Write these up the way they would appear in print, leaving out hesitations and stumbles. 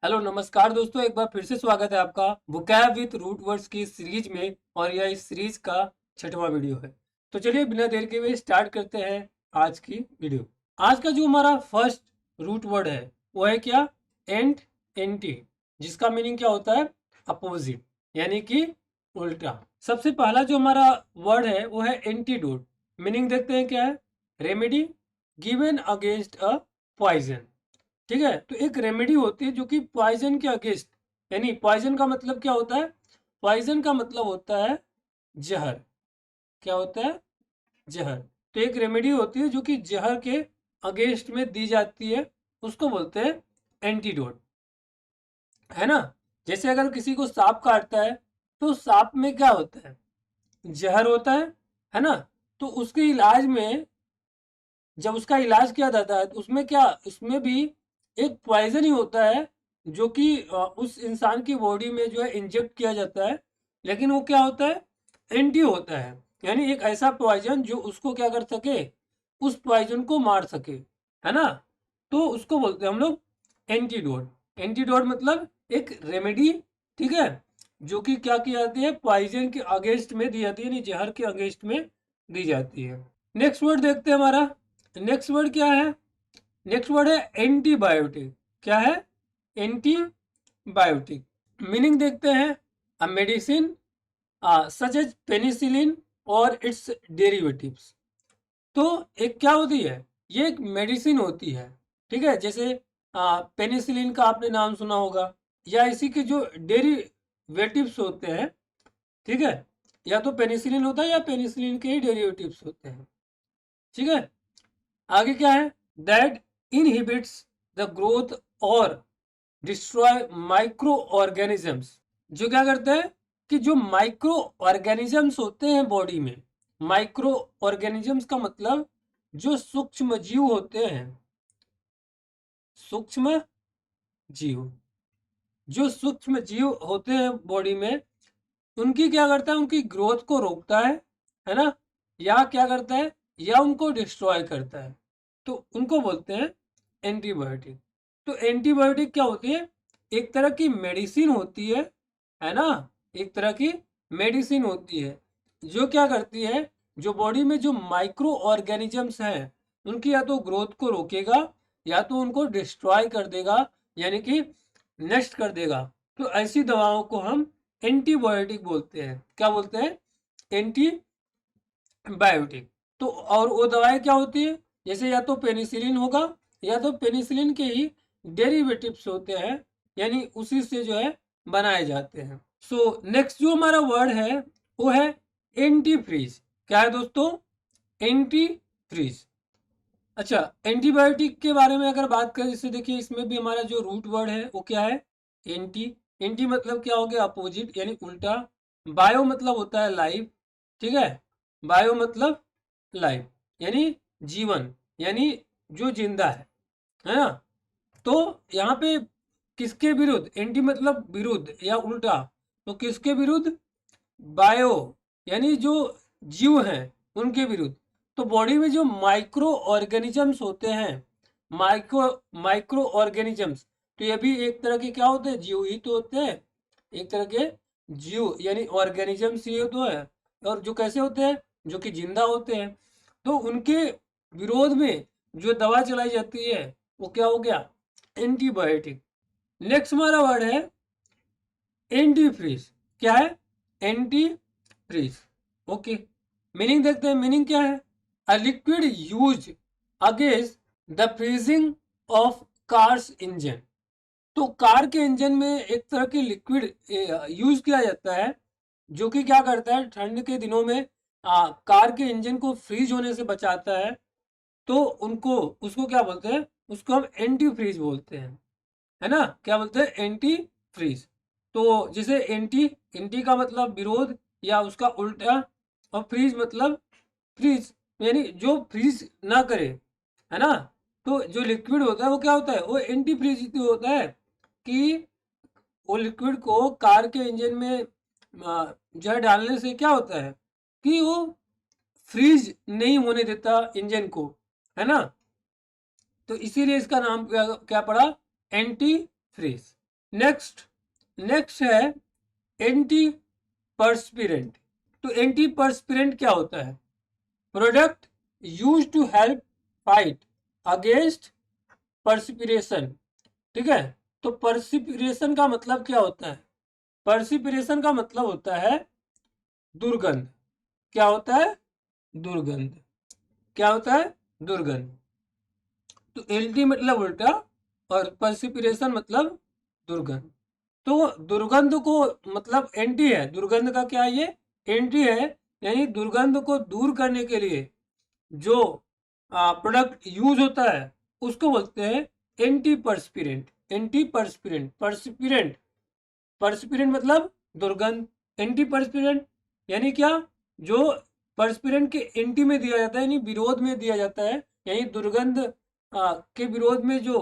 Hello नमस्कार दोस्तों, एक बार फिर से स्वागत है आपका वोकैब विद रूट वर्ड्स की सीरीज में। और यह इस सीरीज का 6वां वीडियो है। तो चलिए बिना देर के हुए स्टार्ट करते हैं आज की वीडियो। आज का जो हमारा फर्स्ट रूट वर्ड है वो है क्या? एंट एंटी, जिसका मीनिंग क्या होता है? अपोजिट, यानी कि उल्टा। सबसे पहला जो हमारा वर्ड है वो है एंटीडोट। मीनिंग देखते हैं क्या है? Remedy given against a poison. ठीक है, तो एक रेमेडी होती है जो कि पॉइजन के अगेंस्ट, यानी पॉइजन का मतलब क्या होता है? पॉइजन का मतलब होता है जहर। क्या होता है? जहर। तो एक रेमेडी होती है जो कि जहर के अगेंस्ट में दी जाती है, उसको बोलते हैं एंटीडोट, है ना। जैसे अगर किसी को सांप काटता है तो सांप में क्या होता है? जहर होता है ना। तो उसके इलाज में, जब उसका इलाज किया जाता है तो उसमें क्या, उसमें भी एक पॉइजन ही होता है जो कि उस इंसान की बॉडी में जो है इंजेक्ट किया जाता है। लेकिन वो क्या होता है? एंटी होता है, यानी एक ऐसा पॉइजन जो उसको क्या कर सके, उस पॉइजन को मार सके, है ना। तो उसको बोलते हैं हम लोग एंटीडोट। एंटीडोट मतलब एक रेमेडी, ठीक है, जो कि क्या की जाती है? पॉइजन के अगेंस्ट में दी जाती है, यानी जहर के अगेंस्ट में दी जाती है। नेक्स्ट वर्ड देखते हैं हमारा। नेक्स्ट वर्ड क्या है? नेक्स्ट वर्ड है एंटीबायोटिक। क्या है? एंटीबायोटिक। मीनिंग देखते हैं। A medicine such as penicillin और इट्स डेरिवेटिव्स। तो एक क्या होती है? ये एक मेडिसिन होती है, ठीक है। जैसे पेनिसिलिन का आपने नाम सुना होगा, या इसी के जो डेरिवेटिव्स होते हैं, ठीक है। या तो पेनिसिलिन होता है या पेनिसिलिन के ही डेरिवेटिव्स होते हैं, ठीक है। आगे क्या है? दैट इनहिबिट्स द ग्रोथ और डिस्ट्रॉय माइक्रो ऑर्गेनिजम्स। जो क्या करते हैं कि जो माइक्रो ऑर्गेनिजम्स होते हैं बॉडी में, माइक्रो ऑर्गेनिजम्स का मतलब जो सूक्ष्म जीव होते हैं, सूक्ष्म जीव, जो सूक्ष्म जीव होते हैं बॉडी में, उनकी क्या करता है? उनकी ग्रोथ को रोकता है ना, या क्या करता है, या उनको डिस्ट्रॉय करता है। तो उनको बोलते हैं एंटीबायोटिक। तो एंटीबायोटिक क्या होती है? एक तरह की मेडिसिन होती है ना। एक तरह की मेडिसिन होती है जो क्या करती है, जो बॉडी में जो माइक्रो ऑर्गेनिजम्स हैं उनकी या तो ग्रोथ को रोकेगा या तो उनको डिस्ट्रॉय कर देगा, यानी कि नष्ट कर देगा। तो ऐसी दवाओं को हम एंटीबायोटिक बोलते हैं। क्या बोलते हैं? एंटीबायोटिक। तो और वो दवाएं क्या होती है? जैसे या तो पेनिसिलिन होगा या तो पेनिसिलिन के ही डेरिवेटिव्स होते हैं, यानी उसी से जो है बनाए जाते हैं। सो नेक्स्ट जो हमारा वर्ड है वो है एंटी फ्रीज। क्या है दोस्तों? Anti freeze. अच्छा, एंटीबायोटिक के बारे में अगर बात करें, जैसे देखिए इसमें भी हमारा जो रूट वर्ड है वो क्या है? एंटी। एंटी मतलब क्या हो गया? अपोजिट, यानी उल्टा। बायो मतलब होता है लाइफ, ठीक है। बायो मतलब लाइफ, यानी जीवन, यानी जो जिंदा है ना। तो यहाँ पे किसके विरुद्ध? एंटी मतलब विरुद्ध या उल्टा, तो किसके विरुद्ध? बायो, यानी जो जीव हैं उनके विरुद्ध। तो बॉडी में जो माइक्रो ऑर्गेनिजम्स होते हैं, माइक्रो माइक्रो ऑर्गेनिजम्स, तो ये भी एक तरह के क्या होते हैं? जीव ही तो होते हैं, एक तरह के जीव, यानी ऑर्गेनिजम्स ये तो है। और जो कैसे होते हैं? जो कि जिंदा होते हैं। तो उनके विरोध में जो दवा चलाई जाती है वो क्या हो गया? एंटीबायोटिक। नेक्स्ट हमारा वर्ड है एंटी फ्रीज। क्या है? Anti freeze. ओके, मीनिंग देखते हैं। मीनिंग क्या है? A liquid use against the freezing of cars engine. तो कार के इंजन में एक तरह की लिक्विड यूज किया जाता है जो कि क्या करता है, ठंड के दिनों में कार के इंजन को फ्रीज होने से बचाता है। तो उनको, उसको क्या बोलते हैं? उसको हम एंटी फ्रीज बोलते हैं, है ना। क्या बोलते हैं? Anti freeze. तो जैसे एंटी, एंटी का मतलब विरोध या उसका उल्टा, और फ्रीज मतलब फ्रीज, यानी जो फ्रीज ना करे, है ना। तो जो लिक्विड होता है वो क्या होता है? वो एंटी फ्रीज होता है कि वो लिक्विड को कार के इंजन में जो है डालने से क्या होता है कि वो फ्रीज नहीं होने देता इंजन को, है ना। तो इसीलिए इसका नाम क्या क्या पड़ा? Anti freeze. नेक्स्ट है एंटी पर्सपिरेंट। तो एंटी पर्सपिरेंट क्या होता है? Product use to help fight against perspiration. ठीक है, तो पर्सिपिरेशन का मतलब क्या होता है? पर्सिपिरेशन का मतलब होता है दुर्गंध। क्या होता है? दुर्गंध। क्या होता है? दुर्गंध। तो एंटी मतलब उल्टा और पर्सिपिरेशन मतलब दुर्गंध। तो दुर्गंध को मतलब एंटी है, दुर्गंध का क्या है? ये एंटी है, यानी दुर्गंध को दूर करने के लिए जो प्रोडक्ट यूज होता है उसको बोलते हैं एंटी पर्सपिरेंट। एंटी पर्सपिरेंट, पर्सपिरेंट, पर्सपिरेंट मतलब दुर्गंध, एंटी पर्सपिरेंट यानी क्या? जो पर्सपिरेंट के एंटी में दिया जाता है, यानी विरोध में दिया जाता है, यानी दुर्गंध के विरोध में जो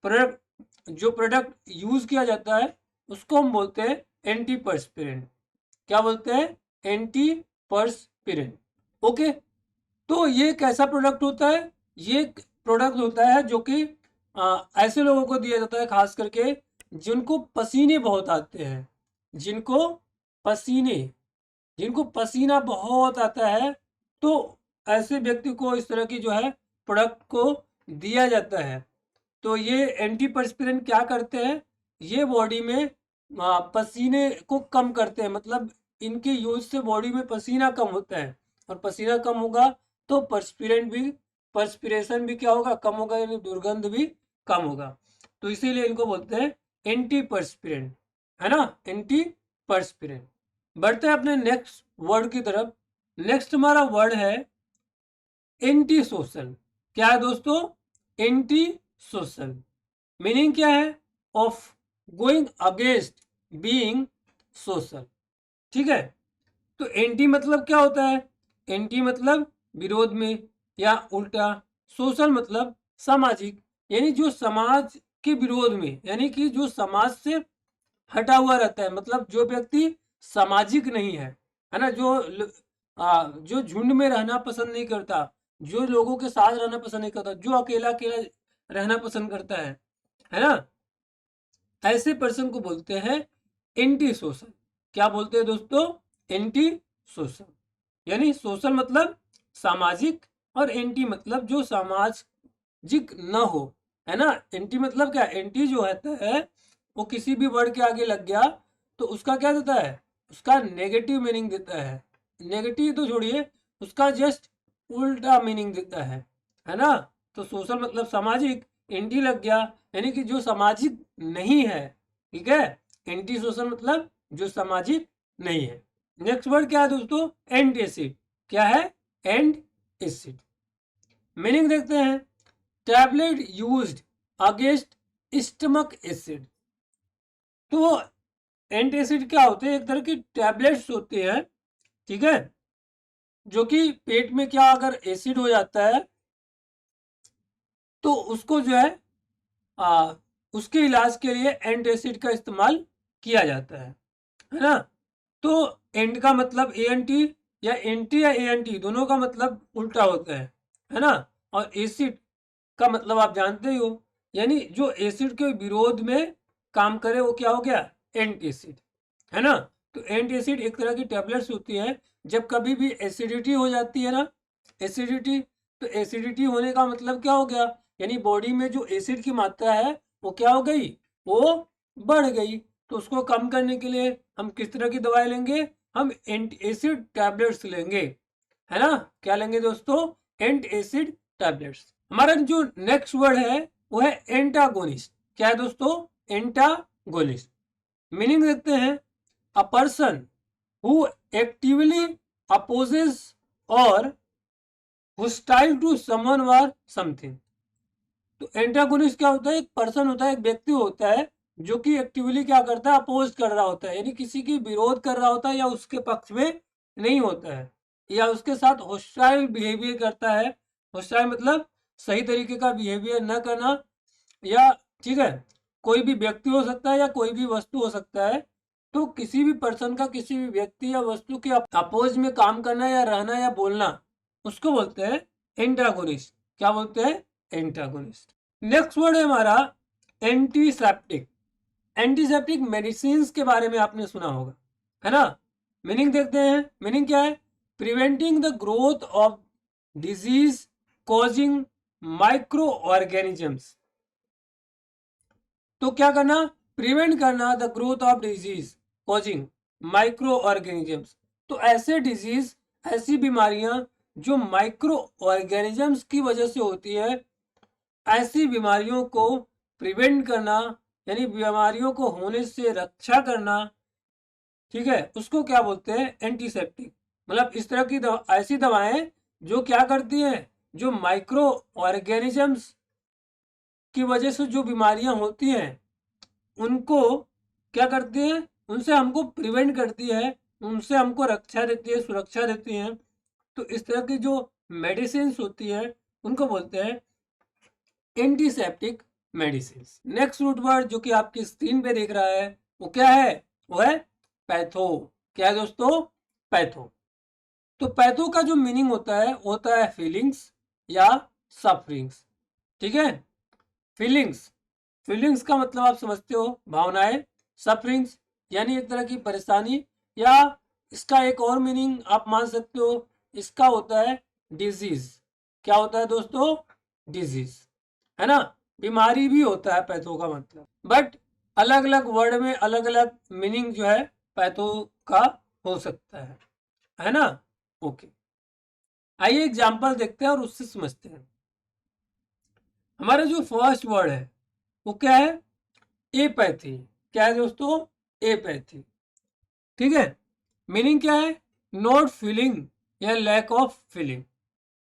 प्रोडक्ट यूज किया जाता है उसको हम बोलते हैं एंटी पर्सपिरेंट। क्या बोलते हैं? एंटी पर्सपिरेंट। ओके, तो ये कैसा प्रोडक्ट होता है? ये प्रोडक्ट होता है जो कि ऐसे लोगों को दिया जाता है खास करके जिनको पसीने बहुत आते हैं, जिनको पसीने जिनको पसीना बहुत आता है, तो ऐसे व्यक्ति को इस तरह की जो है प्रोडक्ट को दिया जाता है। तो ये एंटी पर्सपिरेंट क्या करते हैं? ये बॉडी में पसीने को कम करते हैं, मतलब इनके यूज से बॉडी में पसीना कम होता है, और पसीना कम होगा तो पर्सपिरेशन भी क्या होगा? कम होगा, यानी दुर्गंध भी कम होगा। तो इसीलिए इनको बोलते हैं एंटी पर्सपिरेंट, है ना? एंटी पर्सपिरेंट। बढ़ते हैं अपने नेक्स्ट वर्ड की तरफ। नेक्स्ट हमारा वर्ड है एंटी सोशल। क्या है दोस्तों? Anti social. मीनिंग क्या है? Of going against being social. ठीक है, तो एंटी मतलब क्या होता है? एंटी मतलब विरोध में या उल्टा, सोशल मतलब सामाजिक, यानी जो समाज के विरोध में, यानी कि जो समाज से हटा हुआ रहता है, मतलब जो व्यक्ति सामाजिक नहीं है ना? जो झुंड में रहना पसंद नहीं करता, जो लोगों के साथ रहना पसंद नहीं करता, जो अकेला अकेला रहना पसंद करता है ना? ऐसे पर्सन को बोलते हैं एंटी सोशल। क्या बोलते हैं दोस्तों? Anti social. यानी सोशल मतलब सामाजिक और एंटी मतलब जो सामाजिक न हो, है ना? एंटी मतलब क्या? एंटी जो होता है वो किसी भी वर्ड के आगे लग गया तो उसका क्या देता है? उसका नेगेटिव मीनिंग देता है। नेगेटिव तो छोड़िए, उसका जस्ट उल्टा मीनिंग देता है ना? तो सोशल मतलब सामाजिक, एंटी लग गया यानी कि जो सामाजिक नहीं है। ठीक है, एंटी सोशल मतलब जो सामाजिक नहीं है। नेक्स्ट वर्ड क्या है दोस्तों? And acid. क्या है? And acid. मीनिंग देखते हैं। Tablet used against stomach acid. तो एंड एसिड क्या होते हैं? एक तरह की टैबलेट्स होती है, ठीक है, जो कि पेट में क्या अगर एसिड हो जाता है तो उसको जो है उसके इलाज के लिए एंटासिड का इस्तेमाल किया जाता है ना? तो एंड का मतलब ए एन टी या एंटी या ए एन टी दोनों का मतलब उल्टा होता है ना? और एसिड का मतलब आप जानते ही हो, यानी जो एसिड के विरोध में काम करे वो क्या हो गया? एंटासिड, है ना? तो एंटासिड एक तरह की टैबलेट्स होती है। जब कभी भी एसिडिटी हो जाती है ना, एसिडिटी, तो एसिडिटी होने का मतलब क्या हो गया? यानी बॉडी में जो एसिड की मात्रा है वो क्या हो गई? वो बढ़ गई। तो उसको कम करने के लिए हम किस तरह की दवाई लेंगे? हम एंटी एसिड टैबलेट्स लेंगे, है ना? क्या लेंगे दोस्तों? Anti acid tablets. हमारा जो नेक्स्ट वर्ड है वो है एंटागोनिस्ट। क्या है दोस्तों? एंटागोनिस्ट। मीनिंग देखते हैं। A person who actively opposes और hostile टू समवन और समथिंग। तो एंटागोनिस्ट क्या होता है? एक पर्सन होता है, एक व्यक्ति होता है जो कि एक्टिवली क्या करता है? अपोज कर रहा होता है, यानी किसी की विरोध कर रहा होता है या उसके पक्ष में नहीं होता है, या उसके साथ हॉस्टाइल बिहेवियर करता है। हॉस्टाइल मतलब सही तरीके का बिहेवियर न करना, या ठीक है, कोई भी व्यक्ति हो सकता है या कोई भी वस्तु हो सकता है। तो किसी भी पर्सन का किसी भी व्यक्ति या वस्तु के अपोज में काम करना या रहना या बोलना, उसको बोलते हैं एंटागोनिस्ट। क्या बोलते हैं? एंटागोनिस्ट। नेक्स्ट वर्ड है हमारा एंटीसेप्टिक। एंटीसेप्टिक मेडिसिन के बारे में आपने सुना होगा, है ना। मीनिंग देखते हैं, मीनिंग क्या है? Preventing the growth of disease causing micro organisms. तो क्या करना? प्रिवेंट करना the growth of disease causing micro organisms. तो ऐसे डिजीज, ऐसी बीमारियां जो माइक्रो ऑर्गेनिजम्स की वजह से होती है, ऐसी बीमारियों को प्रिवेंट करना, यानी बीमारियों को होने से रक्षा करना, ठीक है, उसको क्या बोलते हैं? एंटीसेप्टिक। मतलब इस तरह की ऐसी दवाएं जो क्या करती हैं, जो माइक्रो ऑर्गेनिजम्स की वजह से जो बीमारियां होती हैं उनको क्या करती हैं, उनसे हमको प्रिवेंट करती है, उनसे हमको रक्षा देती है, सुरक्षा देती हैं। तो इस तरह की जो मेडिसिन होती है उनको बोलते हैं antiseptic medicine. Next root word जो कि आपकी स्क्रीन पे दिख रहा है वो क्या है? वो है पैथो। क्या है दोस्तों? पैथो। तो पैथो का जो मीनिंग होता है फीलिंग्स या सफरिंग्स। ठीक है, फीलिंग्स। फीलिंग्स का मतलब आप समझते हो, भावनाएं। सफरिंग्स यानी एक तरह की परेशानी, या इसका एक और मीनिंग आप मान सकते हो, इसका होता है डिजीज। क्या होता है दोस्तों? डिजीज, है ना। बीमारी भी होता है पैथो का मतलब, बट अलग अलग वर्ड में अलग अलग मीनिंग जो है पैथो का हो सकता है ना। ओके, आइए एग्जाम्पल देखते हैं और उससे समझते हैं। हमारा जो फर्स्ट वर्ड है वो क्या है? एपैथी। क्या है दोस्तों? एपैथी। ठीक है, मीनिंग क्या है? नॉट फीलिंग या लैक ऑफ फीलिंग।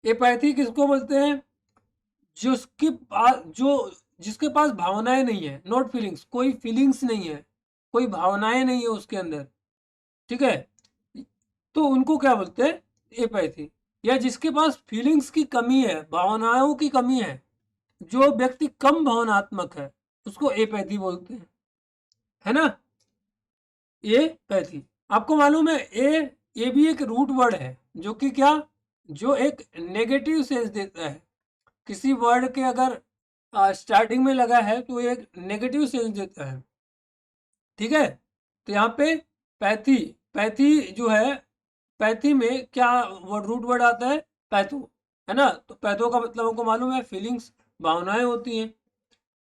एपैथी किसको बोलते हैं? जिसके पास जो जिसके पास भावनाएं नहीं है, नॉट फीलिंग्स, कोई फीलिंग्स नहीं है, कोई भावनाएं नहीं है उसके अंदर, ठीक है, तो उनको क्या बोलते हैं? एपैथी। या जिसके पास फीलिंग्स की कमी है, भावनाओं की कमी है, जो व्यक्ति कम भावनात्मक है, उसको एपैथी बोलते हैं, है ना। एपैथी। आपको मालूम है ये भी एक रूट वर्ड है जो कि क्या, जो एक नेगेटिव सेंस देता है। किसी वर्ड के अगर स्टार्टिंग में लगा है तो एक नेगेटिव सेंस देता है, ठीक है। तो यहाँ पे पैथी, पैथी जो है, पैथी में क्या वर्ड, रूट वर्ड आता है? पैथो, है ना। तो पैथो का मतलब हमको मालूम है, फीलिंग्स, भावनाएं होती हैं,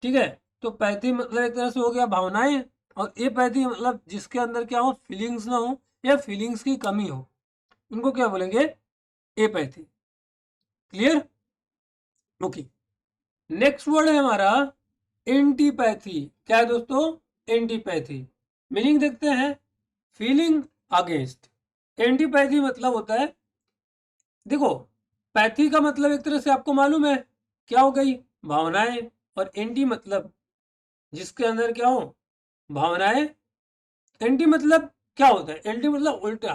ठीक है। तो पैथी मतलब एक तरह से हो गया भावनाएं, और ये पैथी मतलब जिसके अंदर क्या हो, फीलिंग्स ना हो या फीलिंग्स की कमी हो, उनको क्या बोलेंगे? Apathy. Clear? Okay, next word है हमारा एंटीपैथी। क्या है दोस्तों? एंटीपैथी। मीनिंग देखते हैं, फीलिंग अगेंस्ट। एंटीपैथी मतलब होता है, देखो, पैथी का मतलब एक तरह से आपको मालूम है क्या हो गई? भावनाएं। और एंटी मतलब जिसके अंदर क्या हो? भावनाएं। एंटी मतलब क्या होता है? एंटी मतलब उल्टा,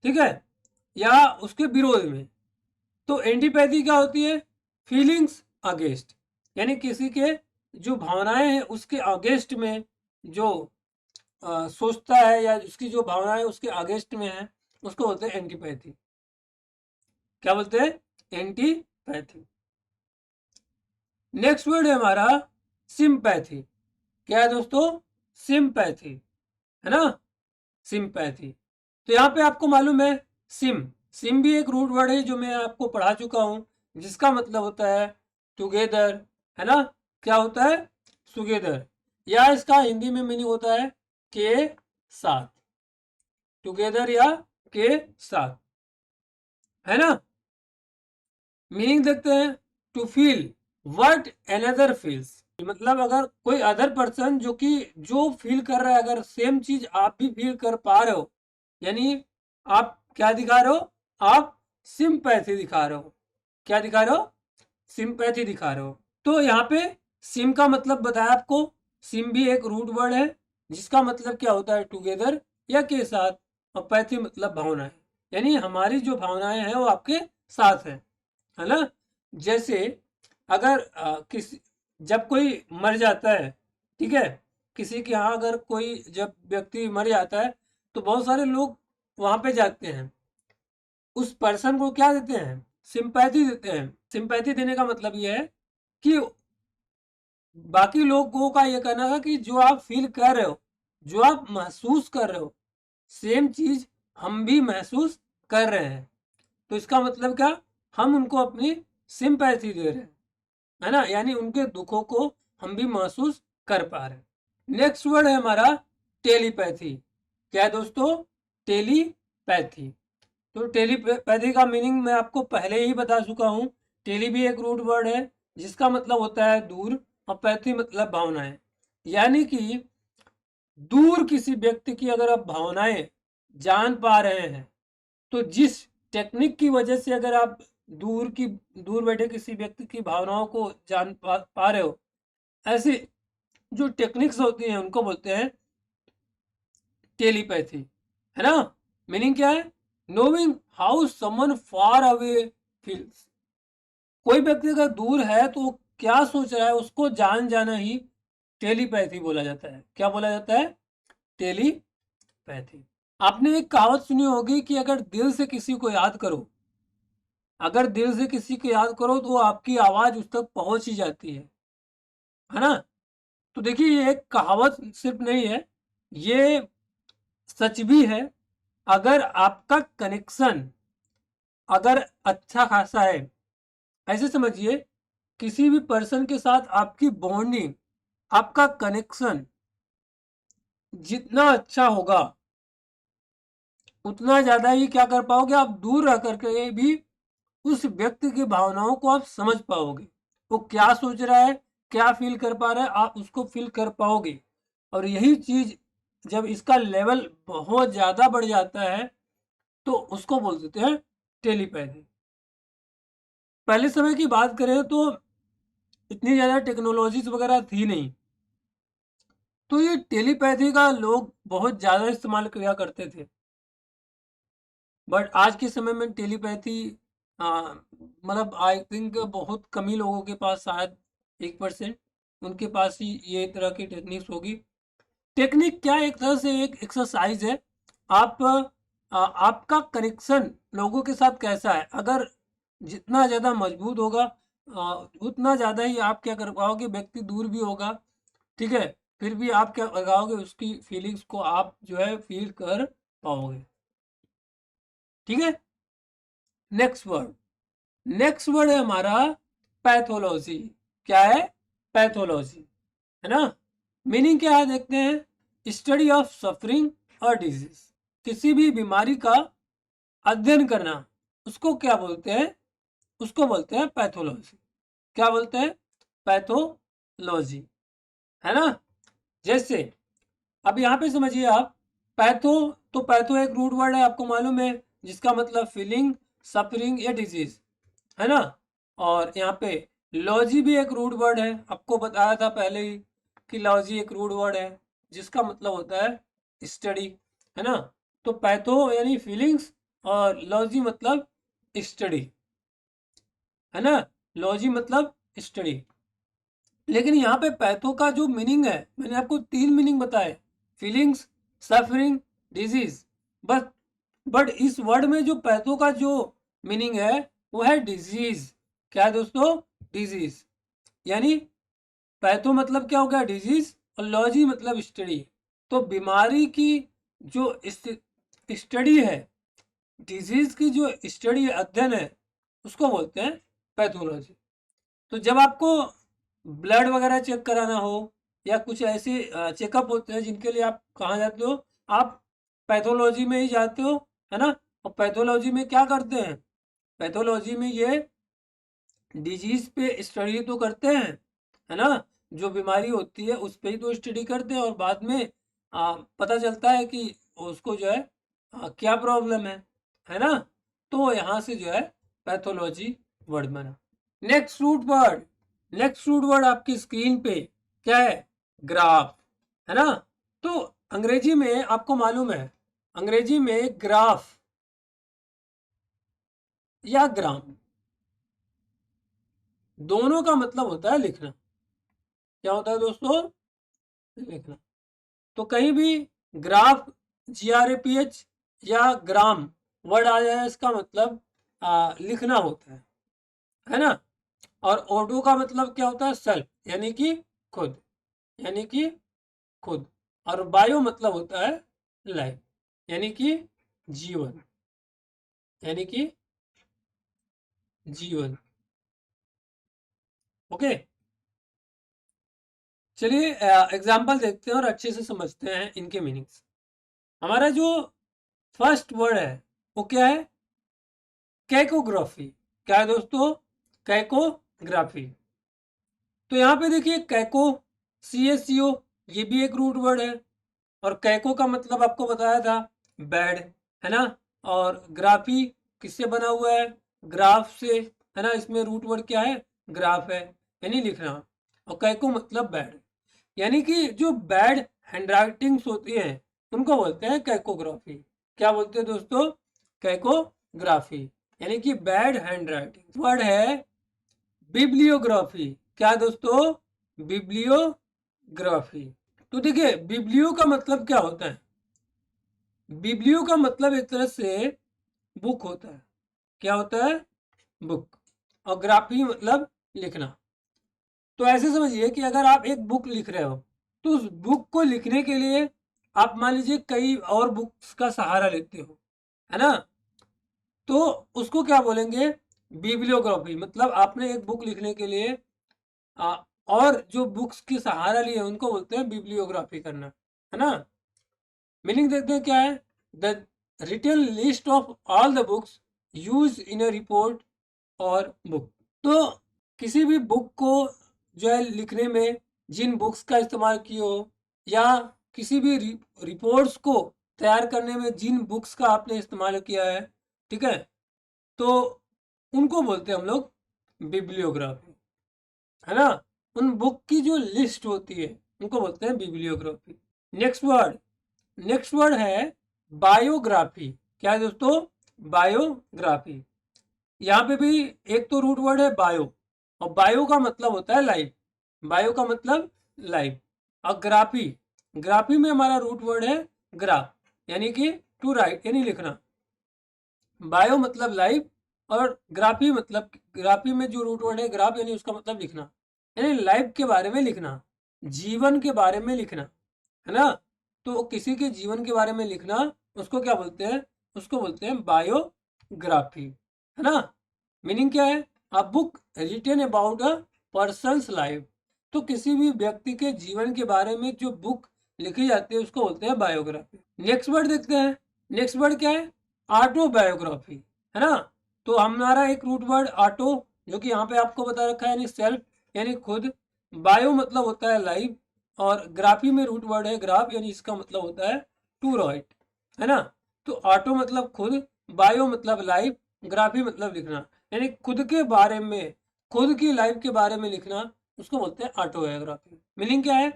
ठीक है, या उसके विरोध में। तो एंटीपैथी क्या होती है? फीलिंग्स अगेंस्ट, यानी किसी के जो भावनाएं हैं उसके अगेंस्ट में जो सोचता है, या उसकी जो भावनाएं उसके अगेंस्ट में है, उसको बोलते हैं एंटीपैथी। क्या बोलते हैं? एंटीपैथी। नेक्स्ट वर्ड है हमारा सिंपैथी। क्या है दोस्तों? सिंपैथी, है ना। सिंपैथी। तो यहाँ पे आपको मालूम है सिम, सिम भी एक रूट वर्ड है जो मैं आपको पढ़ा चुका हूं, जिसका मतलब होता है टुगेदर, है ना। क्या होता है? टुगेदर, या इसका हिंदी में मीनिंग होता है के साथ, टुगेदर या के साथ, है ना। मीनिंग देखते हैं, to feel what another feels. मतलब अगर कोई अदर पर्सन जो कि जो फील कर रहा है, अगर सेम चीज आप भी फील कर पा रहे हो, यानी आप क्या दिखा रहे हो? आप सिंपैथी दिखा रहे हो। क्या दिखा रहे हो? सिंपैथी दिखा रहे हो। तो यहाँ पे सिम का मतलब बताया आपको, सिम भी एक रूट वर्ड है जिसका मतलब क्या होता है? टुगेदर या के साथ। और पैथी मतलब भावनाएं, यानी हमारी जो भावनाएं हैं वो आपके साथ है ना। जैसे अगर किसी, जब कोई मर जाता है, ठीक है, किसी के यहाँ अगर कोई जब व्यक्ति मर जाता है तो बहुत सारे लोग वहां पे जाते हैं, उस पर्सन को क्या देते हैं? सिंपैथी देते हैं। सिंपैथी देने का मतलब यह है कि बाकी लोगों का ये कहना था कि जो आप फील कर रहे हो, जो आप महसूस कर रहे हो, सेम चीज हम भी महसूस कर रहे हैं। तो इसका मतलब क्या, हम उनको अपनी सिंपैथी दे रहे हैं, है ना, यानी उनके दुखों को हम भी महसूस कर पा रहे हैं। नेक्स्ट वर्ड है हमारा टेलीपैथी। क्या है दोस्तों, टेलीपैथी। तो टेलीपैथी का मीनिंग मैं आपको पहले ही बता चुका हूँ। टेली भी एक रूट वर्ड है जिसका मतलब होता है दूर, और पैथी मतलब भावनाएं। यानी कि दूर किसी व्यक्ति की अगर आप भावनाएं जान पा रहे हैं, तो जिस टेक्निक की वजह से अगर आप दूर बैठे किसी व्यक्ति की भावनाओं को जान पा रहे हो, ऐसी जो टेक्निक्स होती हैं उनको बोलते हैं टेलीपैथी, है ना। मीनिंग क्या है, knowing how someone far away feels. कोई व्यक्ति अगर दूर है तो वो क्या सोच रहा है उसको जान जाना ही टेलीपैथी बोला जाता है। क्या बोला जाता है, टेलीपैथी। आपने एक कहावत सुनी होगी कि अगर दिल से किसी को याद करो, अगर दिल से किसी को याद करो तो आपकी आवाज उस तक पहुंच ही जाती है ना। तो देखिए ये एक कहावत सिर्फ नहीं है, ये सच भी है। अगर आपका कनेक्शन अगर अच्छा खासा है, ऐसे समझिए किसी भी पर्सन के साथ आपकी बॉन्डिंग, आपका कनेक्शन जितना अच्छा होगा, उतना ज्यादा ही क्या कर पाओगे, आप दूर रह करके भी उस व्यक्ति की भावनाओं को आप समझ पाओगे। वो क्या सोच रहा है, क्या फील कर पा रहा है, आप उसको फील कर पाओगे। और यही चीज जब इसका लेवल बहुत ज्यादा बढ़ जाता है तो उसको बोल देते हैं टेलीपैथी। पहले समय की बात करें तो इतनी ज्यादा टेक्नोलॉजीज वगैरह थी नहीं, तो ये टेलीपैथी का लोग बहुत ज्यादा इस्तेमाल किया करते थे। बट आज के समय में टेलीपैथी मतलब आई थिंक बहुत कम ही लोगों के पास, शायद 1% उनके पास ही ये तरह की टेक्निक्स होगी। टेक्निक क्या है, एक तरह से एक एक्सरसाइज है। आप आपका कनेक्शन लोगों के साथ कैसा है, अगर जितना ज़्यादा मजबूत होगा उतना ज़्यादा ही आप क्या कर पाओगे, व्यक्ति दूर भी होगा, ठीक है, फिर भी आप क्या लगाओगे, उसकी फीलिंग्स को आप जो है फील कर पाओगे। ठीक है। नेक्स्ट वर्ड, नेक्स्ट वर्ड है हमारा पैथोलॉजी। क्या है, पैथोलॉजी, है ना। मीनिंग क्या है देखते हैं, स्टडी ऑफ सफरिंग और डिजीज। किसी भी बीमारी का अध्ययन करना, उसको क्या बोलते हैं, उसको बोलते हैं पैथोलॉजी। क्या बोलते हैं, पैथोलॉजी, है ना। जैसे अब यहाँ पे समझिए आप, पैथो, तो पैथो एक रूट वर्ड है आपको मालूम है, जिसका मतलब फीलिंग, सफरिंग या डिजीज, है ना। और यहाँ पे लॉजी भी एक रूट वर्ड है, आपको बताया था पहले ही कि लॉजी एक रूट वर्ड है जिसका मतलब होता है स्टडी, है ना। तो पैथो यानी फीलिंग्स और लॉजी मतलब स्टडी, है ना। लॉजी मतलब स्टडी। लेकिन यहाँ पे पैथो का जो मीनिंग है, मैंने आपको 3 मीनिंग बताए, फीलिंग्स, सफरिंग, डिजीज। बस बट इस वर्ड में जो पैथो का जो मीनिंग है वो है डिजीज। क्या है दोस्तों, डिजीज। यानी पैथो मतलब क्या हो गया, डिजीज, और लॉजी मतलब स्टडी। तो बीमारी की जो स्टडी है, डिजीज की जो स्टडी अध्ययन है, उसको बोलते हैं पैथोलॉजी। तो जब आपको ब्लड वगैरह चेक कराना हो या कुछ ऐसे चेकअप होते हैं जिनके लिए आप कहाँ जाते हो, आप पैथोलॉजी में ही जाते हो, है ना। और पैथोलॉजी में क्या करते हैं, पैथोलॉजी में ये डिजीज पे स्टडी तो करते हैं, है ना। जो बीमारी होती है उस पे ही तो स्टडी करते हैं, और बाद में पता चलता है कि उसको जो है क्या प्रॉब्लम है ना। तो यहाँ से जो है पैथोलॉजी वर्ड बना। Next root word, next root word आपकी स्क्रीन पे क्या है, ग्राफ, है ना। तो अंग्रेजी में आपको मालूम है, अंग्रेजी में ग्राफ या ग्राम दोनों का मतलब होता है लिखना। क्या होता है दोस्तों, लिखना। तो कहीं भी ग्राफ, GRAPH या ग्राम वर्ड आ जाए, इसका मतलब लिखना होता है ना। और ऑटो का मतलब क्या होता है, सेल्फ, यानी कि खुद, यानी कि खुद। और बायो मतलब होता है लाइफ, यानी कि जीवन, यानी कि जीवन। ओके, चलिए एग्जाम्पल देखते हैं और अच्छे से समझते हैं इनके मीनिंग्स। हमारा जो फर्स्ट वर्ड है वो क्या है? कैकोग्राफी। क्या है दोस्तों? कैकोग्राफी। तो यहाँ पे देखिए कैको, CHO, ये भी एक रूट वर्ड है। और कैको का मतलब आपको बताया था बैड, है ना। और ग्राफी किससे बना हुआ है? ग्राफ से, है ना। इसमें रूट वर्ड क्या है? ग्राफ है, यानी लिखना। और कैको मतलब बैड, यानी कि जो बैड हैंडराइटिंग्स होती हैं उनको बोलते हैं कैकोग्राफी। क्या बोलते हैं दोस्तों? कैकोग्राफी, यानी कि बैड हैंडराइटिंग। वर्ड है बिब्लियोग्राफी। क्या दोस्तों? बिब्लियोग्राफी। तो देखिए बिब्लियो का मतलब क्या होता है? बिब्लियो का मतलब एक तरह से बुक होता है। क्या होता है? बुक। और ग्राफी मतलब लिखना। तो ऐसे समझिए कि अगर आप एक बुक लिख रहे हो तो उस बुक को लिखने के लिए आप मान लीजिए कई और बुक्स का सहारा लेते हो, है ना। तो उसको क्या बोलेंगे? बिब्लियोग्राफी। मतलब आपने एक बुक लिखने के लिए आ, और जो बुक्स की सहारा लिए उनको बोलते हैं बिब्लियोग्राफी करना, है ना। मीनिंग देखते हैं क्या है? The written list of all the books use in a report और बुक। तो किसी भी बुक को जो है लिखने में जिन बुक्स का इस्तेमाल किए हो, या किसी भी रिपोर्ट्स को तैयार करने में जिन बुक्स का आपने इस्तेमाल किया है, ठीक है, तो उनको बोलते हैं हम लोग बिब्लियोग्राफी, है ना। उन बुक की जो लिस्ट होती है उनको बोलते हैं बिब्लियोग्राफी। नेक्स्ट वर्ड है बायोग्राफी। क्या है दोस्तों? बायोग्राफी। यहाँ पे भी एक तो रूट वर्ड है बायो, और बायो का मतलब होता है लाइफ। बायो का मतलब लाइफ। और ग्राफी, ग्राफी में हमारा रूट वर्ड है ग्राफ, यानी कि टू राइट, यानी लिखना। बायो मतलब लाइफ, और ग्राफी मतलब, ग्राफी में जो रूट वर्ड है ग्राफ, यानी उसका मतलब लिखना, यानी लाइफ के बारे में लिखना, जीवन के बारे में लिखना, है ना। तो किसी के जीवन के बारे में लिखना उसको क्या बोलते हैं? उसको बोलते हैं बायोग्राफी, है ना। मीनिंग क्या है? A book written about a person's life. तो किसी भी व्यक्ति के जीवन के बारे में जो बुक लिखी जाती है उसको बोलते हैं बायोग्राफी। नेक्स्ट वर्ड देखते हैं। नेक्स्ट वर्ड क्या है? ऑटोबायोग्राफी, है ना। तो हमारा एक रूट वर्ड ऑटो, जो कि यहाँ पे आपको बता रखा है, यानी सेल्फ, यानी खुद। बायो मतलब होता है लाइफ, और ग्राफी में रूट वर्ड है ग्राफ, यानी इसका मतलब होता है टू राइट, है ना। तो ऑटो मतलब खुद, बायो मतलब लाइफ, ग्राफी मतलब लिखना, यानी खुद के बारे में, खुद की लाइफ के बारे में लिखना, उसको बोलते हैं ऑटोबायोग्राफी। मीनिंग क्या है?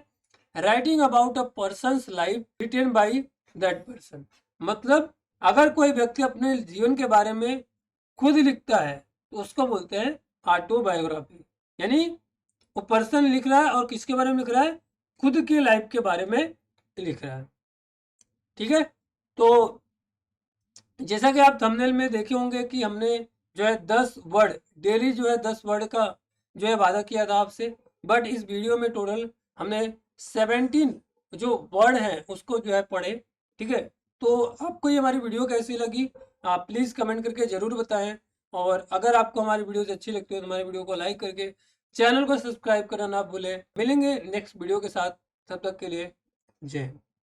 Writing about a person's life written by that person. मतलब अगर कोई व्यक्ति अपने जीवन के बारे में खुद लिखता है तो उसको बोलते हैं ऑटोबायोग्राफी, यानी वो पर्सन लिख रहा है और किसके बारे में लिख रहा है? खुद की लाइफ के बारे में लिख रहा है, ठीक है। तो जैसा कि आप थंबनेल में देखे होंगे कि हमने जो है 10 वर्ड डेली, जो है 10 वर्ड का जो है वादा किया था आपसे। बट इस वीडियो में टोटल हमने 17 जो वर्ड हैं उसको जो है पढ़े, ठीक है। तो आपको ये हमारी वीडियो कैसी लगी आप प्लीज़ कमेंट करके ज़रूर बताएं। और अगर आपको हमारी वीडियोज़ अच्छी लगती है तो हमारी वीडियो को लाइक करके चैनल को सब्सक्राइब करना ना भूलें। मिलेंगे नेक्स्ट वीडियो के साथ, तब तक के लिए जय हिंद।